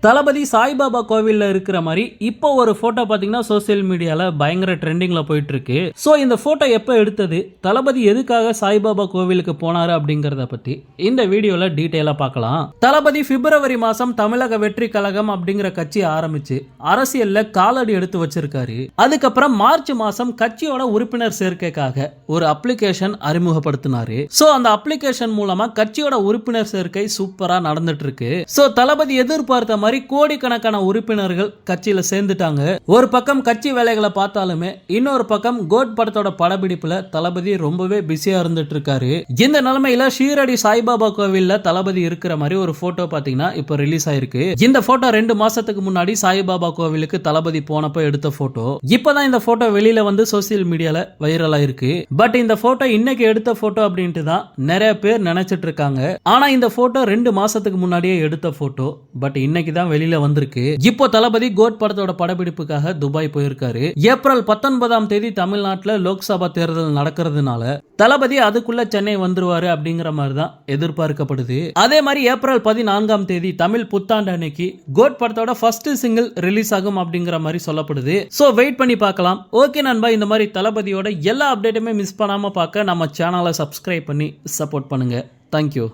தளபதி சாய்பாபா கோவில்ல இருக்கிற மாதிரி இப்போ ஒரு போட்டோ பாத்தீங்கன்னா சோசியல் மீடியால பயங்கர ட்ரெண்டிங்ல போயிட்டு இருக்கு. சோ இந்த போட்டோ எப்ப எடுத்தது, தளபதி எதுக்காக சாய்பாபா கோவிலுக்கு போனாரு அப்படிங்கறத பத்தி இந்த வீடியோல டீடைலா பார்க்கலாம். தளபதி பிப்ரவரி மாசம் தமிழக வெற்றி கழகம் அப்படிங்கிற கட்சி ஆரம்பிச்சு அரசியல்ல காலடி எடுத்து வச்சிருக்காரு. அதுக்கப்புறம் மார்ச் மாசம் கட்சியோட உறுப்பினர் சேர்க்கைக்காக ஒரு அப்ளிகேஷன் அறிமுகப்படுத்தினாரு. சோ அந்த அப்ளிகேஷன் மூலமா கட்சியோட உறுப்பினர் சேர்க்கை சூப்பரா நடந்துட்டு இருக்கு. சோ தளபதி எதிர்பார்த்த மாதிரி கோடிக்கணக்கான உறுப்பினர்கள் கட்சியில சேர்ந்துட்டாங்க. ஒரு பக்கம் கட்சி வேலைகளை பார்த்தாலுமே இன்னொரு பக்கம் கோட் படத்தோட படப்பிடிப்புல தளபதி ரொம்பவே பிஸியா இருந்துட்டு இருக்காரு. இந்த நிலைமையில ஷீரடி சாய்பாபா கோவில்ல தளபதி இருக்கிற மாதிரி ஒரு போட்டோ பாத்தீங்கன்னா இப்ப ரிலீஸ் ஆயிருக்கு. இந்த போட்டோ 2 மாசத்துக்கு முன்னாடி சாய்பாபா கோவிலுக்கு தளபதி போனப்ப எடுத்த போட்டோ. இப்பதான் இந்த போட்டோ வெளியில வந்து சோசியல் மீடியால வைரல் ஆயிருக்கு. பட் இந்த போட்டோ இன்னைக்கு எடுத்த போட்டோ அப்படின்ட்டு தான் நிறைய பேர் நினைச்சிட்டு இருக்காங்க. ஆனா இந்த போட்டோ 2 மாசத்துக்கு முன்னாடியே எடுத்த போட்டோ. பட் இன்னைக்கு தான் வெளியில வந்திருக்கு. இப்போ தளபதி கோட் படத்தோட படப்பிடிப்புக்காக துபாய் போயிருக்காரு. ஏப்ரல் 19ஆம் தேதி தமிழ்நாட்டுல லோக்சபா தேர்தல் நடக்கிறதுனால தளபதி அதுக்குள்ள சென்னை வந்துருவாரு அப்படிங்கிற மாதிரி தான் எதிர்பார்க்கப்படுது. அதே மாதிரி ஏப்ரல் 14ஆம் தேதி தமிழ் புத்தாண்டு அன்னைக்கு கோட் படத்தோட ஃபர்ஸ்ட் சிங்கிள் ரிலீஸ் ஆகும் அப்படிங்கிற மாதிரி சொல்லப்படுது. சோ வெயிட் பண்ணி பார்க்கலாம். ஓகே நண்பா, இந்த மாதிரி தளபதியோட எல்லா அப்டேட்டுமே மிஸ் பண்ணாம பார்க்க நம்ம சேனலை சப்ஸ்கிரைப் பண்ணி சப்போர்ட் பண்ணுங்க. தேங்க்யூ.